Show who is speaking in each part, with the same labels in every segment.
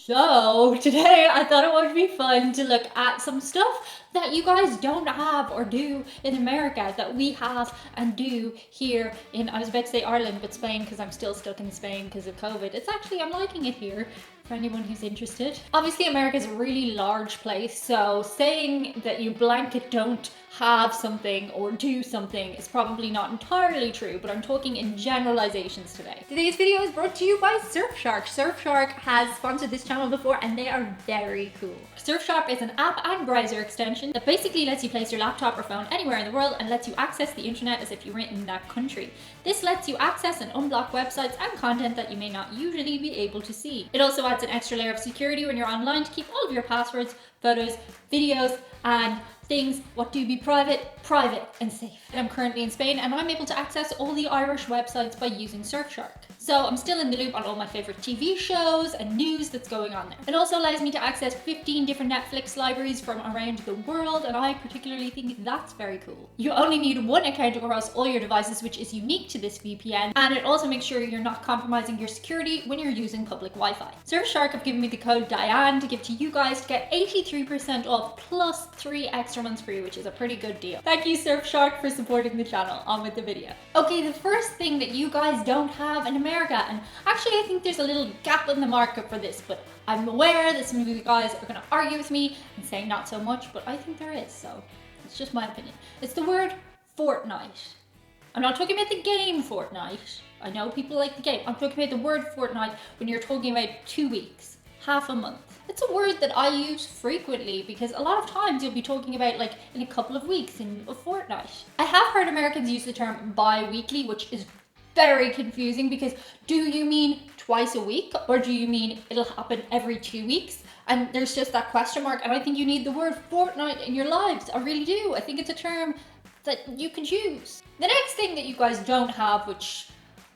Speaker 1: So today I thought it would be fun to look at some stuff that you guys don't have or do in America that we have and do here in, I was about to say Ireland, but Spain, because I'm still stuck in Spain because of COVID. It's actually, I'm liking it here for anyone who's interested. Obviously America is a really large place, so saying that you blanket don't have something or do something is probably not entirely true, but I'm talking in generalizations today. Today's video is brought to you by Surfshark. Surfshark has sponsored this channel before and they are very cool. Surfshark is an app and browser extension that basically lets you place your laptop or phone anywhere in the world and lets you access the internet as if you were in that country. This lets you access and unblock websites and content that you may not usually be able to see. It also adds an extra layer of security when you're online to keep all of your passwords, photos, videos, and things what do be private and safe. I'm currently in Spain and I'm able to access all the Irish websites by using Surfshark. So I'm still in the loop on all my favorite TV shows and news that's going on there. It also allows me to access 15 different Netflix libraries from around the world, and I particularly think that's very cool. You only need one account across all your devices, which is unique to this VPN, and it also makes sure you're not compromising your security when you're using public Wi-Fi. Surfshark have given me the code DIANE to give to you guys to get 83% off plus 3 extra months free, which is a pretty good deal. Thank you Surfshark for supporting the channel. On with the video. Okay, the first thing that you guys don't have in America, and actually I think there's a little gap in the market for this, but I'm aware that some of you guys are going to argue with me and say not so much, but I think there is, so it's just my opinion. It's the word Fortnite. I'm not talking about the game Fortnite. I know people like the game. I'm talking about the word Fortnite when you're talking about 2 weeks, half a month. It's a word that I use frequently because a lot of times you'll be talking about like in a couple of weeks, in a fortnight. I have heard Americans use the term bi-weekly, which is very confusing because do you mean twice a week or do you mean it'll happen every 2 weeks? And there's just that question mark, and I think you need the word fortnight in your lives. I really do. I think it's a term that you can use. The next thing that you guys don't have, which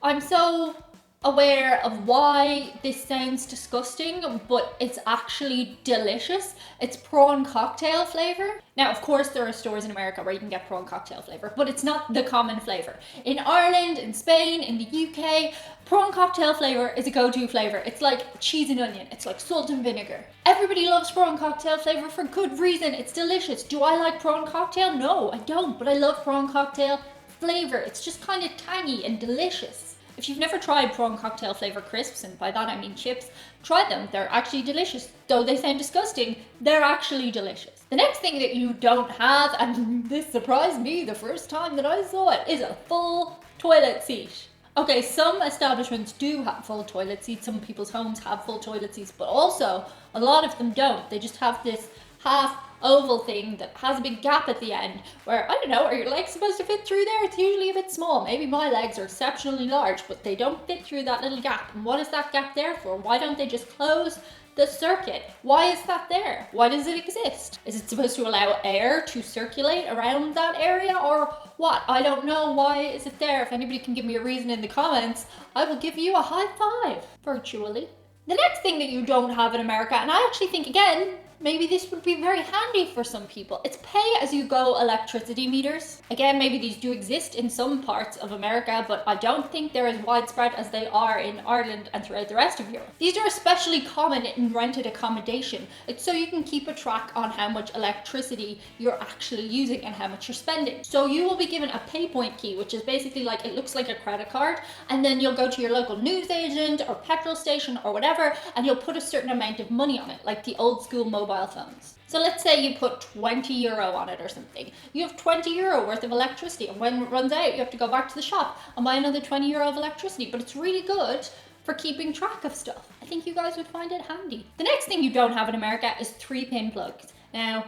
Speaker 1: I'm so aware of why this sounds disgusting, but it's actually delicious. It's prawn cocktail flavor. Now, of course, there are stores in America where you can get prawn cocktail flavor, but it's not the common flavor. In Ireland, in Spain, in the UK, prawn cocktail flavor is a go-to flavor. It's like cheese and onion. It's like salt and vinegar. Everybody loves prawn cocktail flavor for good reason. It's delicious. Do I like prawn cocktail? No, I don't, but I love prawn cocktail flavor. It's just kind of tangy and delicious. If you've never tried prawn cocktail flavor crisps, and by that I mean chips, try them. They're actually delicious. Though they sound disgusting, they're actually delicious. The next thing that you don't have, and this surprised me the first time that I saw it, is a full toilet seat. Okay, some establishments do have full toilet seats. Some people's homes have full toilet seats, but also a lot of them don't. They just have this half oval thing that has a big gap at the end where, I don't know, are your legs supposed to fit through there? It's usually a bit small. Maybe my legs are exceptionally large, but they don't fit through that little gap. And what is that gap there for? Why don't they just close the circuit? Why is that there? Why does it exist? Is it supposed to allow air to circulate around that area or what? I don't know. Why is it there? If anybody can give me a reason in the comments, I will give you a high five virtually. The next thing that you don't have in America, and I actually think, again, maybe this would be very handy for some people. It's pay-as-you-go electricity meters. Again, maybe these do exist in some parts of America, but I don't think they're as widespread as they are in Ireland and throughout the rest of Europe. These are especially common in rented accommodation. It's so you can keep a track on how much electricity you're actually using and how much you're spending. So you will be given a PayPoint key, which is basically like, it looks like a credit card, and then you'll go to your local newsagent or petrol station or whatever, and you'll put a certain amount of money on it, like the old school mobile phones. So let's say you put 20 euro on it or something. You have 20 euro worth of electricity, and when it runs out, you have to go back to the shop and buy another 20 euro of electricity, but it's really good for keeping track of stuff. I think you guys would find it handy. The next thing you don't have in America is 3-pin plugs. Now,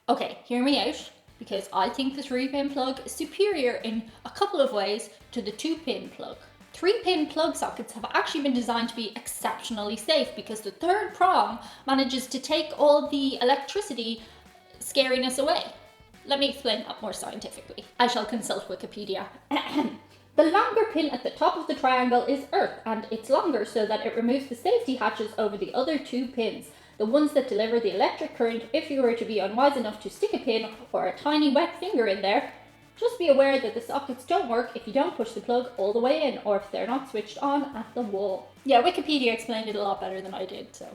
Speaker 1: okay, hear me out, because I think the 3-pin plug is superior in a couple of ways to the 2-pin plug. 3-pin plug sockets have actually been designed to be exceptionally safe because the third prong manages to take all the electricity scariness away. Let me explain that more scientifically. I shall consult Wikipedia. The longer pin at the top of the triangle is earth, and it's longer so that it removes the safety hatches over the other 2 pins, the ones that deliver the electric current if you were to be unwise enough to stick a pin or a tiny wet finger in there. Just be aware that the sockets don't work if you don't push the plug all the way in or if they're not switched on at the wall. Yeah, Wikipedia explained it a lot better than I did, so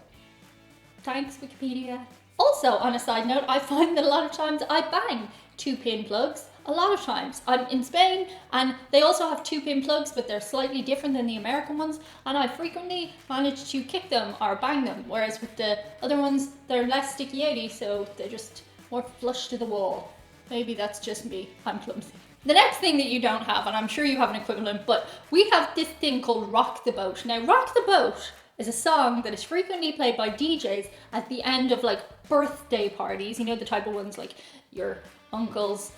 Speaker 1: Thanks, Wikipedia. Also, on a side note, I find that a lot of times I bang 2-pin plugs. A lot of times. I'm in Spain and they also have 2-pin plugs, but they're slightly different than the American ones, and I frequently manage to kick them or bang them, whereas with the other ones, they're less sticky-80, so they're just more flush to the wall. Maybe that's just me. I'm clumsy. The next thing that you don't have, and I'm sure you have an equivalent, but we have this thing called Rock the Boat. Now, Rock the Boat is a song that is frequently played by DJs at the end of like birthday parties, you know, the type of ones like your uncle's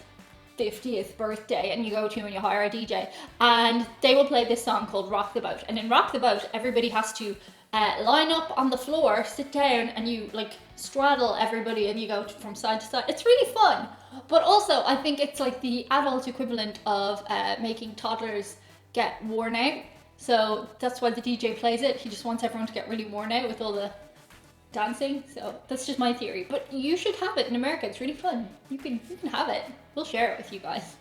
Speaker 1: 50th birthday and you go to and you hire a DJ, and they will play this song called Rock the Boat. And in Rock the Boat, everybody has to line up on the floor, sit down, and you like straddle everybody and you go from side to side. It's really fun, but also I think it's like the adult equivalent of making toddlers get worn out. So that's why the DJ plays it. He just wants everyone to get really worn out with all the dancing. So that's just my theory, but you should have it in America. It's really fun. You can have it. We'll share it with you guys.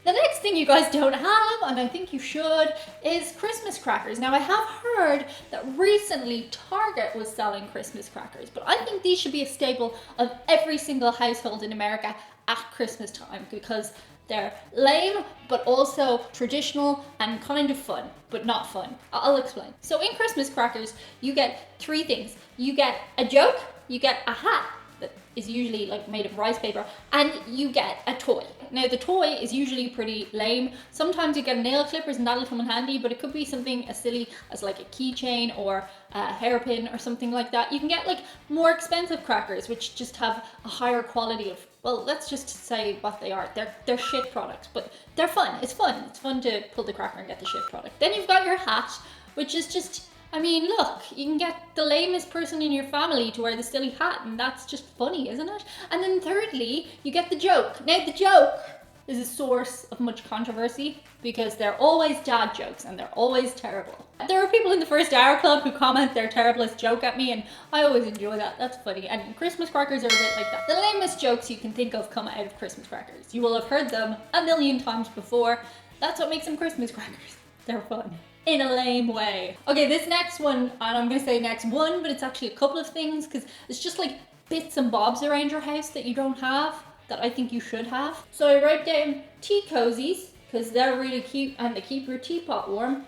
Speaker 1: The next thing you guys don't have, and I think you should, is Christmas crackers. Now, I have heard that recently Target was selling Christmas crackers, but I think these should be a staple of every single household in America at Christmas time, because they're lame, but also traditional and kind of fun, but not fun. I'll explain. So in Christmas crackers, you get 3 things. You get a joke, you get a hat that is usually like made of rice paper, and you get a toy. Now the toy is usually pretty lame. Sometimes you get nail clippers and that'll come in handy, but it could be something as silly as like a keychain or a hairpin or something like that. You can get like more expensive crackers, which just have a higher quality of, well, let's just say what they are. They're shit products, but they're fun. It's fun. It's fun to pull the cracker and get the shit product. Then you've got your hat, which is just, I mean, look, you can get the lamest person in your family to wear the silly hat, and that's just funny, isn't it? And then thirdly, you get the joke. Now, the joke is a source of much controversy because they're always dad jokes and they're always terrible. There are people in the First Hour Club who comment their terriblest joke at me, and I always enjoy that. That's funny. And Christmas crackers are a bit like that. The lamest jokes you can think of come out of Christmas crackers. You will have heard them a million times before. That's what makes them Christmas crackers. They're fun. In a lame way. Okay, this next one, and I'm gonna say next one, but it's actually a couple of things, because it's just like bits and bobs around your house that you don't have that I think you should have. So I wrote down tea cozies, because they're really cute and they keep your teapot warm.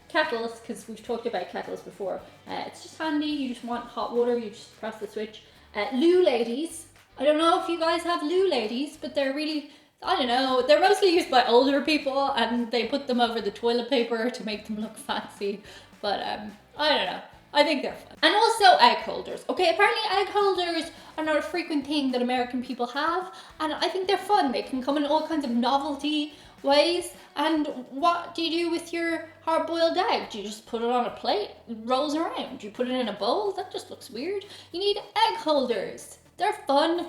Speaker 1: Kettles, because we've talked about kettles before. It's just handy. You just want hot water, you just press the switch. Loo ladies. I don't know if you guys have loo ladies, but they're really, I don't know, they're mostly used by older people and they put them over the toilet paper to make them look fancy. But I don't know. I think they're fun. And also egg holders. Okay, apparently egg holders are not a frequent thing that American people have, and I think they're fun. They can come in all kinds of novelty ways. And what do you do with your hard-boiled egg? Do you just put it on a plate? It rolls around. Do you put it in a bowl? That just looks weird. You need egg holders. They're fun.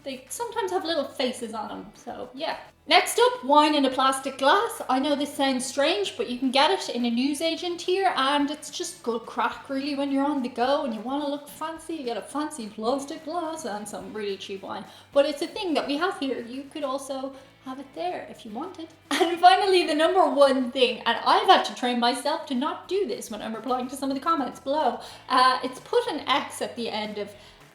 Speaker 1: They sometimes have little faces on them, so yeah. Next up, wine in a plastic glass. I know this sounds strange, but you can get it in a newsagent here, and it's just good crack really when you're on the go and you want to look fancy. You get a fancy plastic glass and some really cheap wine. But it's a thing that we have here. You could also have it there if you wanted. And finally, the number one thing, and I've had to train myself to not do this when I'm replying to some of the comments below, it's put an X at the end of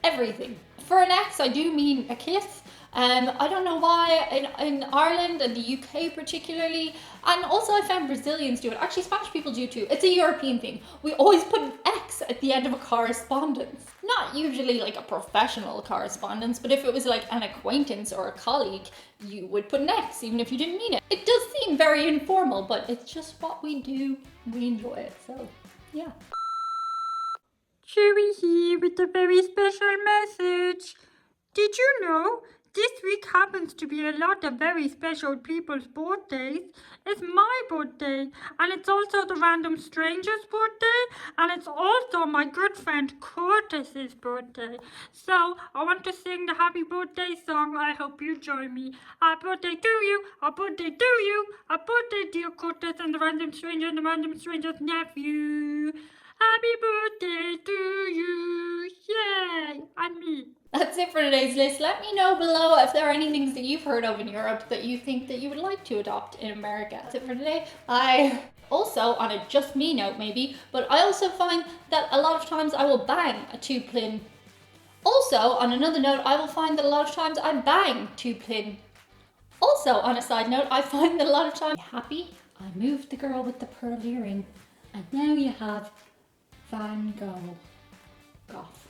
Speaker 1: everything. For an X, I do mean a kiss. I don't know why in Ireland and the UK particularly, and also I found Brazilians do it. Actually, Spanish people do too. It's a European thing. We always put an X at the end of a correspondence. Not usually like a professional correspondence, but if it was like an acquaintance or a colleague, you would put an X even if you didn't mean it. It does seem very informal, but it's just what we do. We enjoy it, so yeah.
Speaker 2: Chewy here with a very special message. Did you know this week happens to be a lot of very special people's birthdays? It's my birthday, and it's also the random stranger's birthday, and it's also my good friend Curtis's birthday. So I want to sing the happy birthday song. I hope you join me. Happy birthday to you, happy birthday to you, happy birthday dear Curtis and the random stranger and the random stranger's nephew. Happy birthday to you. Yay, and me.
Speaker 1: That's it for today's list. Let me know below if there are any things that you've heard of in Europe that you think that you would like to adopt in America. That's it for today. I also, on a just me note maybe, but I also find that a lot of times I will bang a 2-pin Also, on another note, I will find that a lot of times I bang 2 pin. Also, on a side note, I find that a lot of times, happy, I moved the girl with the pearl earring, and now you have Van Gogh. Goth.